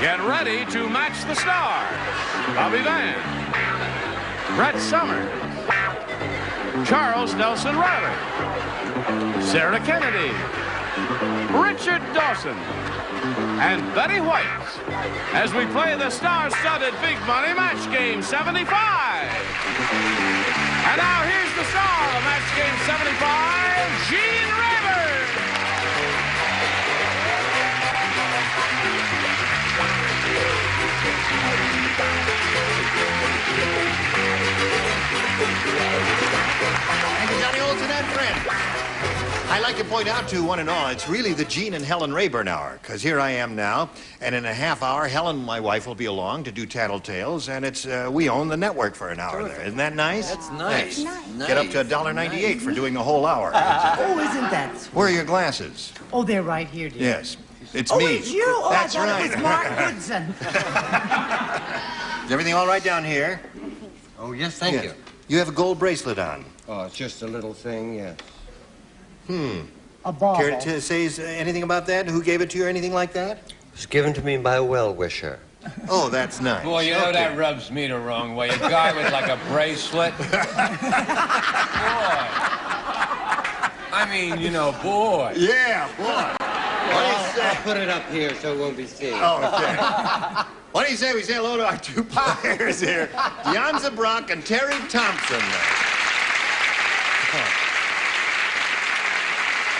Get ready to match the stars. Bobby Van, Brett Summers, Charles Nelson Reilly, Sarah Kennedy, Richard Dawson, and Betty White as we play the star-studded Big Money Match Game 75. And now here's the star of Match Game 75, Gene Rayburn. Thank you, Johnny Olson and friends. I'd like to point out to one and all, it's really the Gene and Helen Rayburn hour, because here I am now, and in a half hour, Helen, my wife, will be along to do Tattletales, and it's we own the network for an hour there. Isn't that nice? That's nice. Nice. Get up to $1.98 for doing the whole hour. Oh, isn't that sweet? Where are your glasses? Oh, they're right here, dear. Yes, it's Oh, me. it's you. Oh, That's I thought right. it was Mark Goodson. Is everything all right down here? Oh, yes, thank you. You have a gold bracelet on. Oh, it's just a little thing, yes. A ball. Care to say anything about that? Who gave it to you or anything like that? It was given to me by a well-wisher. Oh, that's nice. Boy, you know that rubs me the wrong way. A guy with like a bracelet. Boy. I mean, you know, boy. Yeah, boy. What do you say? I'll put it up here so it won't be seen. Oh, okay. What do you say we say hello to our two players here, Deonza Brock and Terry Thompson.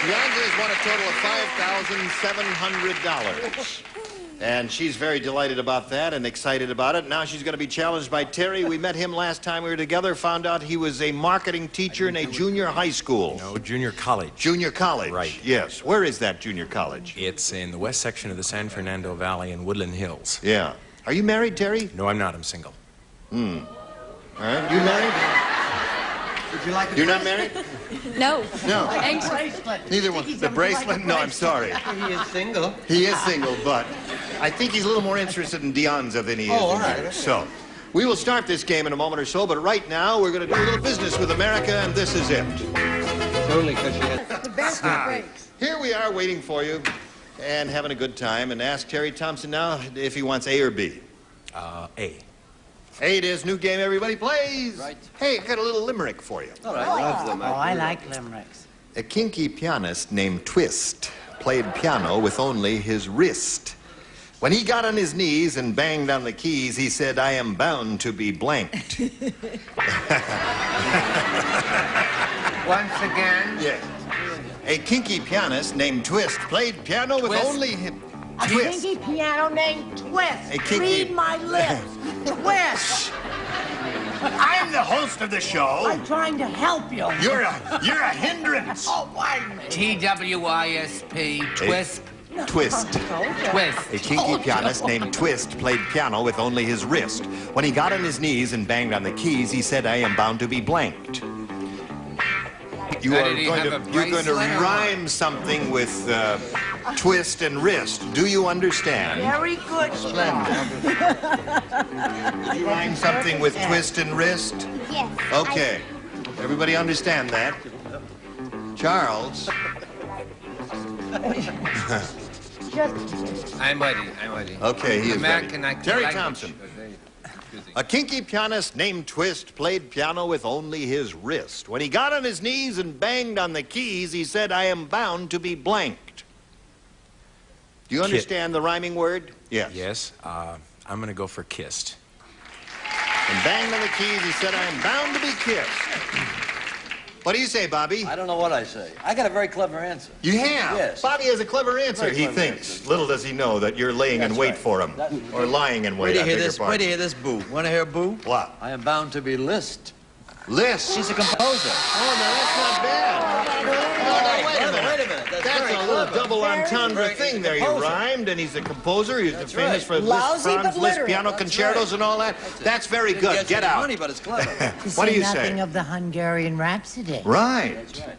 Deonza has won a total of $5,700. And she's very delighted about that and excited about it. Now she's going to be challenged by Terry. We met him last time we were together, found out he was a marketing teacher in a junior high school. No, junior college. Junior college? Right. Yes. Where is that junior college? It's in the west section of the San Fernando Valley in Woodland Hills. Yeah. Are you married, Terry? No, I'm not. I'm single. All right. You married? Would you like You're not married? No. No. Bracelet. Neither one. The bracelet? No, I'm sorry. He is single. He is single, but I think he's a little more interested in Deonza than he is all in right, you. okay. So, we will start this game in a moment or so, but right now we're going to do a little business with America, and this is it. It's only because she has... The best of breaks. Here we are waiting for you and having a good time, and ask Terry Thompson now if he wants A or B. A. A it is. New game everybody plays. Right. Hey, I got a little limerick for you. All right, love them. Oh, I like limericks. A kinky pianist named Twist played piano with only his wrist. When he got on his knees and banged on the keys, he said, I am bound to be blanked. Once again. Yeah. A kinky pianist named Twist played piano with Twist? only him. A Twist. kinky piano named Twist. A kinky- Read my lips. Twist. I'm the host of the show. I'm trying to help you. You're a hindrance. Oh, why me? T-W-I-S-P, twist, Twist. twist. A kinky pianist named Twist played piano with only his wrist. When he got on his knees and banged on the keys, he said, I am bound to be blanked. You Now, are did he going have to, a you're going to bracelet or rhyme something with twist and wrist. Do you understand? Very good, Splendid. Did you rhyme something with twist and wrist? Yes. Okay. Everybody understand that? Charles. I'm ready. Okay, he is American, ready. I Terry like Thompson. it. A kinky pianist named Twist played piano with only his wrist. When he got on his knees and banged on the keys, he said, I am bound to be blanked. Do you understand the rhyming word? Yes. Yes. I'm going to go for kissed. And banged on the keys, he said, I am bound to be kissed. What do you say, Bobby? I don't know what I say. I got a very clever answer. You have? Yes. Bobby has a clever answer, Very he clever thinks. answer. Little does he know that you're laying in That's wait right. for him. Or lying in wait, Wait to I hear beg your this. Wait pardon. to hear this, Boo. Want to hear Boo? What? I am bound to be Liszt. List. She's a composer. Oh, no, that's not bad. No, no, wait a minute. Wait a minute. That's very a little clever. double entendre Very- thing there. You composer. rhymed, and he's a composer. He's That's famous right. for Lousy Liszt, Franz but Liszt, literate. piano That's concertos right. and all that. That's very Didn't good. Get any out. money, but it's clever. What do you nothing say? of the Hungarian Rhapsody. Right. That's right.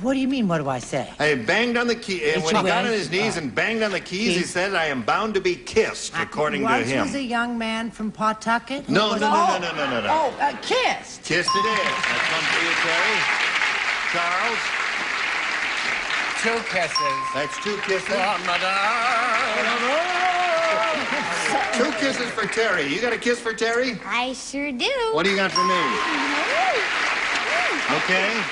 What do you mean, what do I say? I banged on the key, and when he It's got a on way. his knees and banged on the keys, he Keys. said, I am bound to be kissed, according to Was him. a young man from Pawtucket? who No, was- no, no, no, no, no, no. Oh, kissed. Kissed it is. That's one for you, Terry. Charles, 2 kisses. that's 2 kisses. Ramadan. 2 kisses for Terry. You got a kiss for Terry? I sure do. What do you got for me? Okay.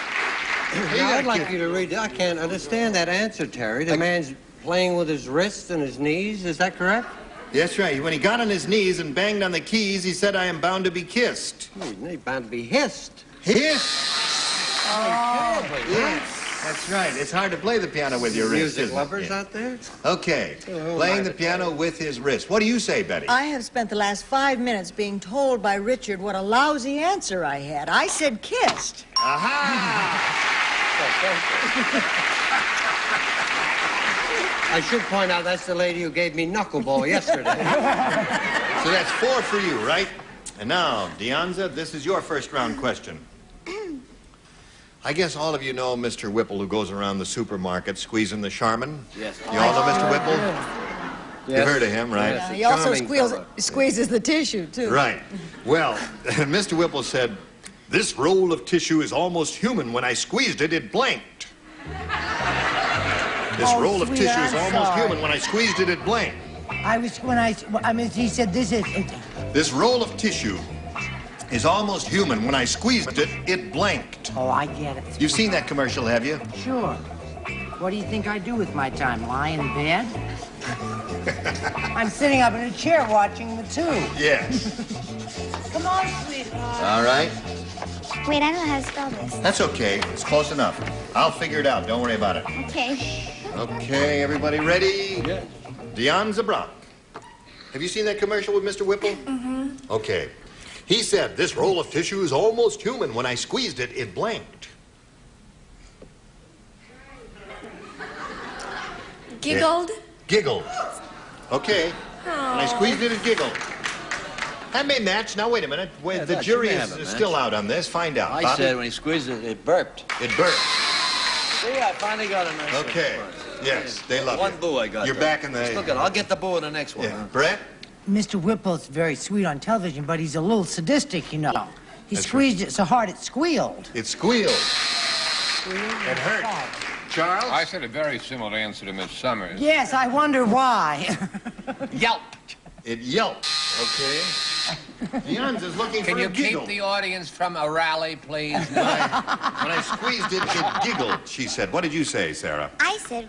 Now, I'd like you to read. I can't understand that answer, Terry. The man's playing with his wrists and his knees. Is that correct? That's right. When he got on his knees and banged on the keys, he said, "I am bound to be kissed." He's bound to be hissed. Hissed? Oh, Yes. That's right. It's hard to play the piano with your wrist, music isn't lovers it? out there? Okay. Playing the piano with his wrist. What do you say, Betty? I have spent the last 5 minutes being told by Richard what a lousy answer I had. I said kissed. Aha! I should point out that's the lady who gave me knuckleball yesterday. So that's 4 for you, right? And now, Deonza, this is your first round question. I guess all of you know Mr. Whipple, who goes around the supermarket squeezing the Charmin. Yes. You all know Mr. Whipple? You've heard of him, right? Yes. He also Charming fella. squeezes the tissue, too. Right. Well, Mr. Whipple said, "This roll of tissue is almost human. When I squeezed it, it blanked." This roll of sweetie, tissue is I'm almost sorry. human. When I squeezed it, it blanked. He said this is... This roll of tissue is almost human. When I squeezed it, it blanked. Oh, I get it. You've seen that commercial, have you? Sure. What do you think I do with my time? Lie in bed? I'm sitting up in a chair watching the tube. Yes. Come on, sweetheart. All right. Wait, I don't know how to spell this. That's okay. It's close enough. I'll figure it out. Don't worry about it. Okay. Okay, everybody ready? Yeah. Deonza Brock. Have you seen that commercial with Mr. Whipple? Mm-hmm. Okay. He said, "This roll of tissue is almost human. When I squeezed it, it blanked." Giggled. Giggled. Okay. When I squeezed it, it giggled. That may match. Now, wait a minute. Wait, Yeah, the that jury should is have a match. still out on this. Find out. I Bobby? said when he squeezed it, it burped. It burst. See, I finally got a nice Okay. one. Yes, they love One you. boo I got. You're there. back in the... Just look at it. I'll get the boo in the next one. Yeah. Huh? Brett? Mr. Whipple's very sweet on television, but he's a little sadistic, you know. He That's squeezed it so hard it squealed. It squealed. It hurt. Charles? I said a very similar answer to Miss Summers. Yes, I wonder why. Yelped. It yelped. Okay. Deonza's looking Can for you a giggle. keep the audience from a rally, please? When I squeezed it, it giggled, she said. What did you say, Sarah? I said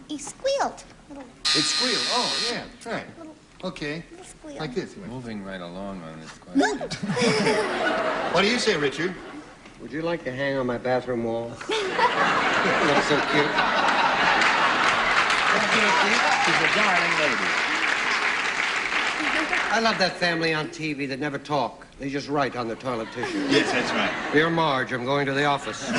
he squealed. It squealed. Oh, yeah, that's right. Okay. Little squeal. Like this. Moving right along on this question. What do you say, Richard? Would you like to hang on my bathroom wall? Looks so cute. She's a darling lady. I love that family on TV that never talk. They just write on the toilet tissue. Yes, that's right. Dear Marge, I'm going to the office.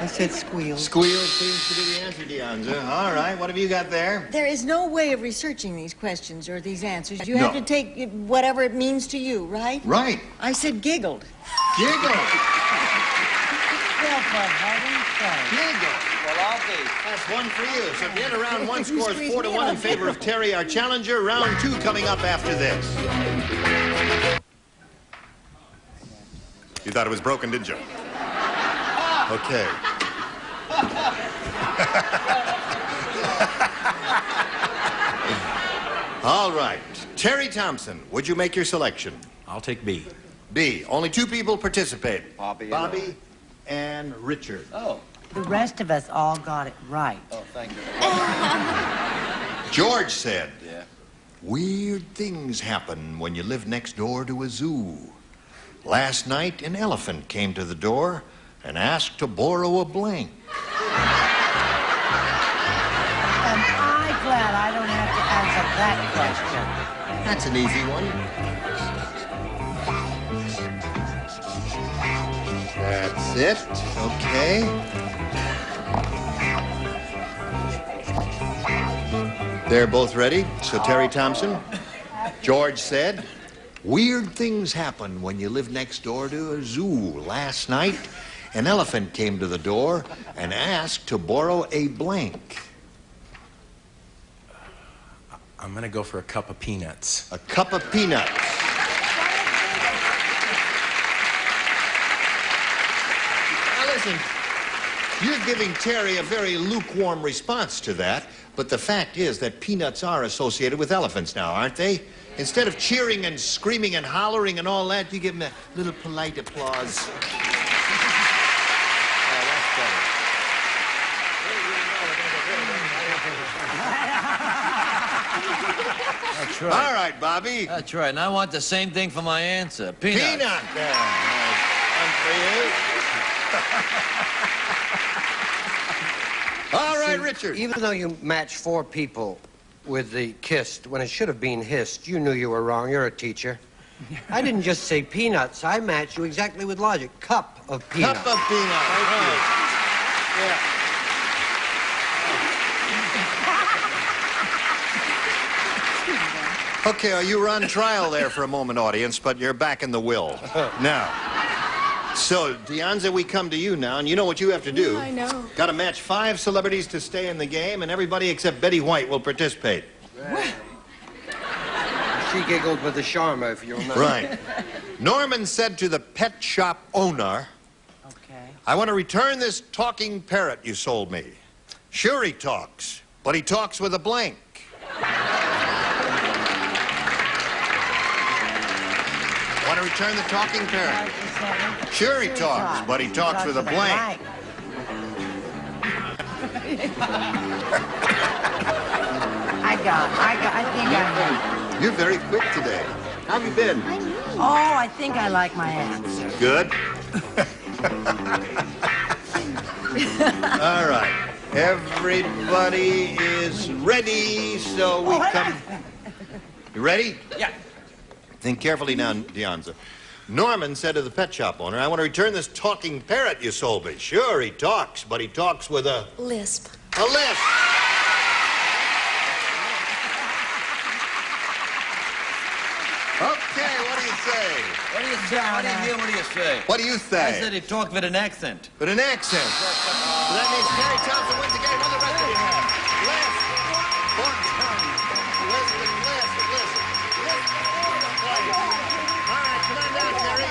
I said squeal. Squeal seems to be the answer, Deonza. All right, what have you got there? There is no way of researching these questions or these answers. You No. have to take whatever it means to you, right? Right. I said giggled. Giggle. Well, for heaven's sake. Giggle. Well, I'll be. That's 1 for you. So at the end of round 1 scores 4-1 in favor of Terry, our challenger. Round 2 coming up after this. You thought it was broken, didn't you? Okay. All right. Terry Thompson, would you make your selection? I'll take B. B. Only 2 people participate. Bobby and Richard. Oh. The rest of us all got it right. Oh, thank you. George said, Yeah. "Weird things happen when you live next door to a zoo. Last night, an elephant came to the door and asked to borrow a blank." Am I glad I don't have to answer that question? That's an easy one. That's it. Okay. They're both ready. So Terry Thompson, George said, "Weird things happen when you live next door to a zoo. Last night, an elephant came to the door and asked to borrow a blank." I'm going to go for a cup of peanuts. A cup of peanuts. Now listen, You're giving Terry a very lukewarm response to that, but the fact is that peanuts are associated with elephants now, aren't they? Instead of cheering and screaming and hollering and all that, you give them a little polite applause. That's right. All right, Bobby. That's right. And I want the same thing for my answer. Peanut. Peanut. There. One for you. All right, Richard. Even though you matched 4 people with the kissed when it should have been hissed, you knew you were wrong. You're a teacher. I didn't just say peanuts. I matched you exactly with logic. Cup of peanuts. Cup of peanuts. Thank you. Yeah. Okay, you were on trial there for a moment, audience, but you're back in the will. Now, so, Deonza, we come to you now, and you know what you have to do. Yeah, I know. Got to match 5 celebrities to stay in the game, and everybody except Betty White will participate. She giggled with the Sharma, if you'll know. Right. Norman said to the pet shop owner, Okay. I want to return this talking parrot you sold me. Sure, he talks, but he talks with a blank. Want to return the talking parrot? Sure, he talks, but he talks with a blank. I think I got. You're very quick today. How have you been? Oh, I think I like my answer. Good. All right. Everybody is ready, so we come... You ready? Yeah. Think carefully now, Deonza. Norman said to the pet shop owner, I want to return this talking parrot you sold me. Sure, he talks, but he talks with a... Lisp. A lisp. Okay, what do you say? What do you say? I didn't hear what do you say? What do you I say? said he talked with an accent. With an accent. So that means Terry Thompson wins the game. What the rest of you have? Lisp. Lisp and lisp and lisp. All right, come on down, Terry.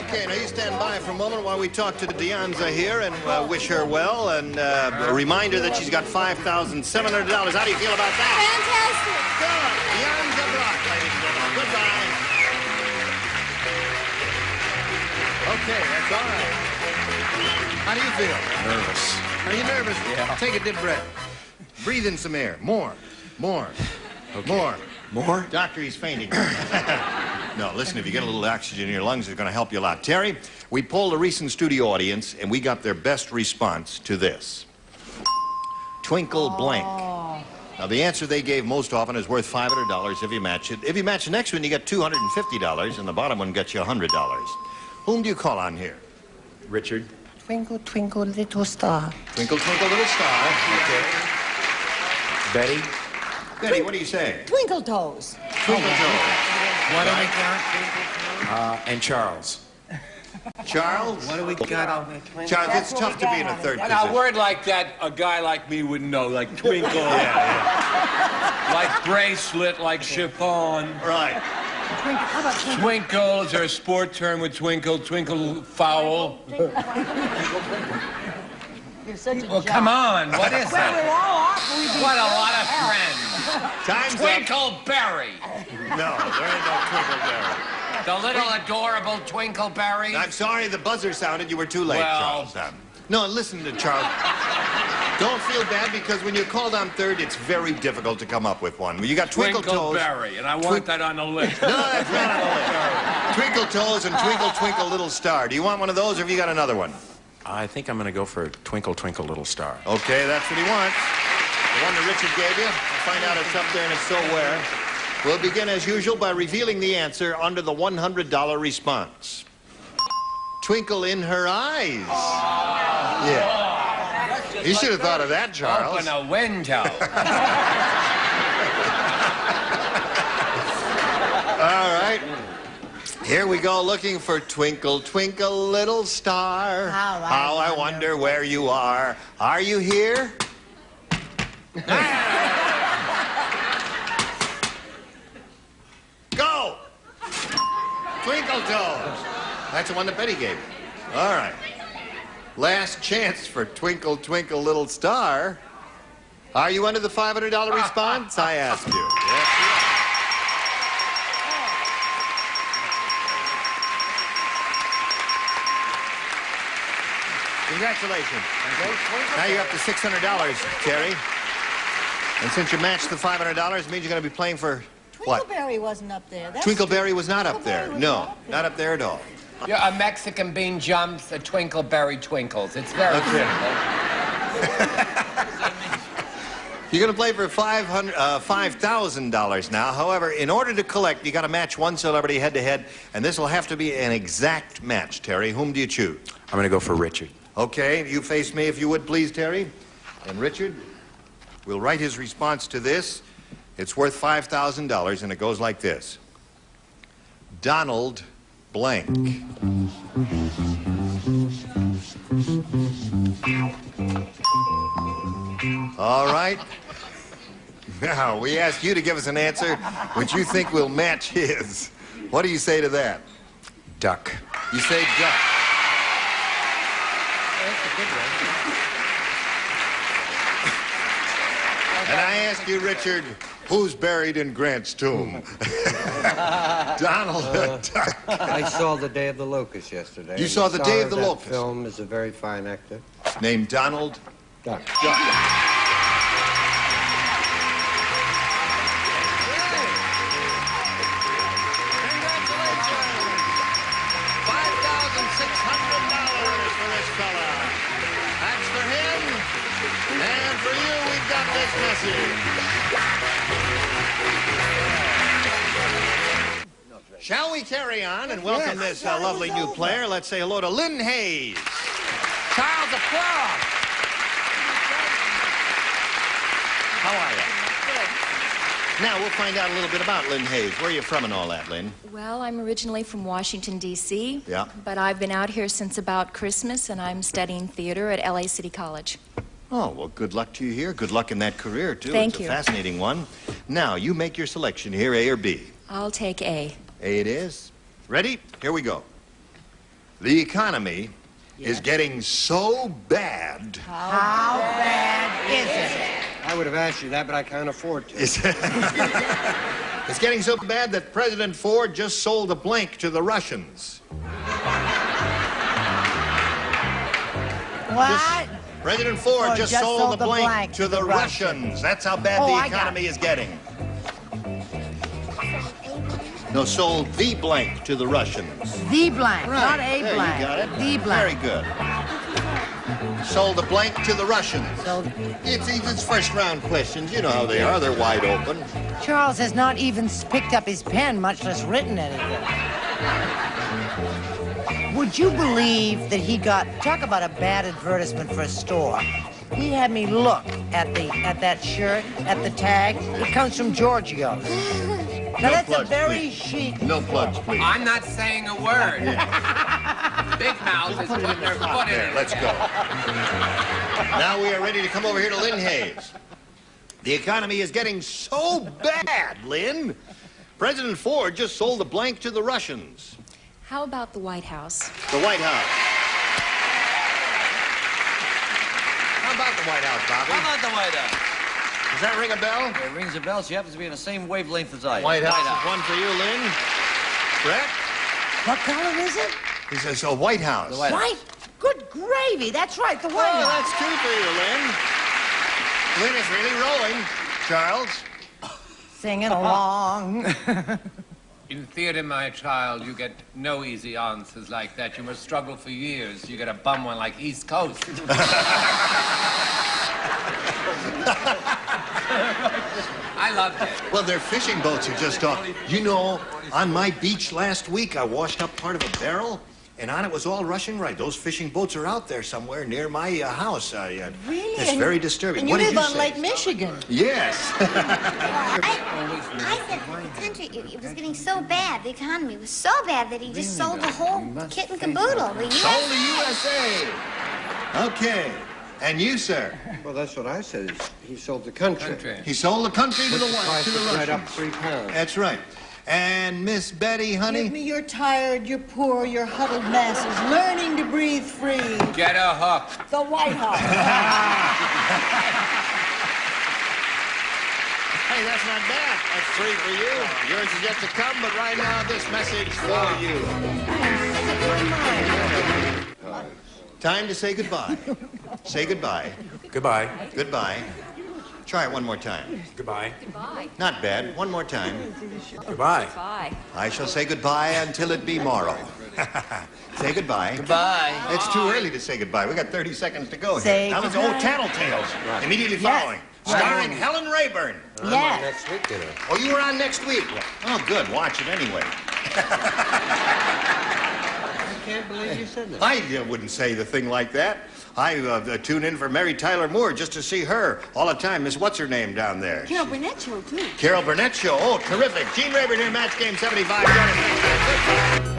Okay, now you stand by for a moment while we talk to Deonza here and wish her well and remind her that she's got $5,700. How do you feel about that? Fantastic. Good. Deonza Brock, ladies and gentlemen. Goodbye. Okay, that's all right. How do you feel? Nervous. Are you nervous? Yeah. Take a deep breath. Breathe in some air. More. Okay. More? Doctor, he's fainting. No, listen, if you get a little oxygen in your lungs, it's going to help you a lot. Terry, we polled a recent studio audience, and we got their best response to this. Twinkle blank. Now, the answer they gave most often is worth $500 if you match it. If you match the next one, you get $250, and the bottom one gets you $100. Whom do you call on here? Richard. Twinkle, twinkle, little star. Twinkle, twinkle, little star. Okay. Betty. Betty, what do you say? Twinkle toes. Twinkle toes. What do we got? And Charles. Charles? What do we got? Charles, it's tough to be in a third A position. word like that, a guy like me would know, like twinkle, like bracelet, like chiffon. Right. How about twinkle? Twinkle, is there a sport term with twinkle? Twinkle foul? You're such a Well, jock. come on, what is Well, we're that? all off. We'd be What a very lot of help. friends. Time's up. Twinkleberry. No, there ain't no Twinkleberry. The little adorable Twinkleberry. I'm sorry, the buzzer sounded. You were too late, Well- Charles. No, listen to Charles. Don't feel bad because when you're called on third, it's very difficult to come up with one. You got Twinkle Toes. Twinkleberry, and I want that on the list. No, that's not on the list. Twinkle Toes and Twinkle Twinkle Little Star. Do you want one of those or have you got another one? I think I'm going to go for Twinkle, Twinkle, Little Star. Okay, that's what he wants. The one that Richard gave you. We'll find out it's up there and it's so where. We'll begin as usual by revealing the answer under the $100 response. Twinkle in her eyes. Yeah. You should have thought of that, Charles. Open a window. All right. Here we go looking for Twinkle, Twinkle, Little Star. How I wonder where you are. Are you here? Go! Twinkle Toes. That's the one that Betty gave. All right. Last chance for Twinkle, Twinkle, Little Star. Are you under the $500 response? I asked you. Yes, you are. Congratulations. Now you're up to $600, Terry. And since you matched the $500, it means you're going to be playing for what? Twinkleberry wasn't up there. That's Twinkleberry was not up there. Twinkleberry was No, not up there. not up there at all. Yeah, a Mexican bean jumps, a twinkleberry twinkles. It's very Okay. simple. You're going to play for $5,000 now. However, in order to collect, you got to match one celebrity head-to-head, and this will have to be an exact match, Terry. Whom do you choose? I'm going to go for Richard. Okay, you face me if you would, please, Terry. And Richard, we'll write his response to this. It's worth $5,000, and it goes like this. Donald blank. All right. Now, we ask you to give us an answer which you think will match his. What do you say to that? Duck. You say duck. And I ask you, Richard, who's buried in Grant's tomb? Donald Duck. I saw The Day of the Locust yesterday. You saw The Day of the That Locust? film is a very fine actor. Named Donald Duck. Duck. For this fella. That's for him. And for you, we've got this message. Shall we carry on and welcome this lovely new player? Let's say hello to Lynn Hayes. Charles applause. How are you? Now, we'll find out a little bit about Lynn Hayes. Where are you from and all that, Lynn? Well, I'm originally from Washington, D.C. Yeah. But I've been out here since about Christmas, and I'm studying theater at L.A. City College. Oh, well, good luck to you here. Good luck in that career, too. Thank it's you. a fascinating one. Now, you make your selection here, A or B. I'll take A. A it is. Ready? Here we go. The economy is getting so bad. How bad is it? I would have asked you that, but I can't afford to. It's getting so bad that President Ford just sold a blank to the Russians. What? President Ford Oh, just sold the blank to the Russians. Russians. That's how bad Oh, the I got economy it. is getting. No, sold the blank to the Russians. The blank, not a There, blank. you got it. The Very blank. good. Sold the blank to the Russians. So It's first round questions. You know how they are. They're wide open. Charles has not even picked up his pen, much less written anything. Would you believe that he got, talk about a bad advertisement for a store. He had me look at that shirt, at the tag. It comes from Giorgio's. Now that's plugs, a very please. chic. No plugs, please. I'm not saying a word. Big Mouth is putting their foot in There, it. let's go. Now we are ready to come over here to Lynn Hayes. The economy is getting so bad, Lynn. President Ford just sold the blank to the Russians. How about the White House? The White House. How about the White House, Bobby? How about the White House? Does that ring a bell? It rings a bell. She happens to be in the same wavelength as I am. White House is one for you, Lynn. Brett? What color is it? He says, oh, White House. The White House. White. Good gravy. That's right, the White Oh, House. that's two for you, Lynn. Lynn is really rolling. Charles? Singing along. In theater, my child, you get no easy answers like that. You must struggle for years. You get a bum one like East Coast. I loved it. Well, their fishing boats are just off. You know, on my beach last week, I washed up part of a barrel, and on it was all Russian right. Those fishing boats are out there somewhere near my house. Really? It's very disturbing. And you What did live you on say? Lake Michigan. Yes. I said the country, it was getting so bad, the economy was so bad that he just sold the whole kit and caboodle. The Sold the U.S. USA. Okay. And you, sir? Well, that's what I said. He sold the country. He sold the country to the Price to the was right up Russians. £3. That's right. And Miss Betty, honey? Give me your tired, your poor, your huddled masses, learning to breathe free. Get a hook. The White House. Hey, that's not bad. That's 3 for you. Yours is yet to come, but right now, this message for you. Time to say goodbye. Say goodbye. Goodbye. Goodbye. Try it one more time. Goodbye. Goodbye. Not bad. One more time. Goodbye. Bye. I shall say goodbye until it be morrow. Say goodbye. Goodbye. It's too early to say goodbye. We got 30 seconds to go Say here. Now let's goodbye. Tattletales. Right. Immediately Yes. following. Starring Helen Rayburn. I'm Yes. on next week, you know. Oh, you were on next week? Oh, good. Watch it anyway. I can't believe you said that. I wouldn't say the thing like that. I tune in for Mary Tyler Moore just to see her all the time. Miss What's-Her-Name down there. Carol Burnett Show, too. Carol Burnett Show. Oh, terrific. Gene Rayburn here, Match Game 75.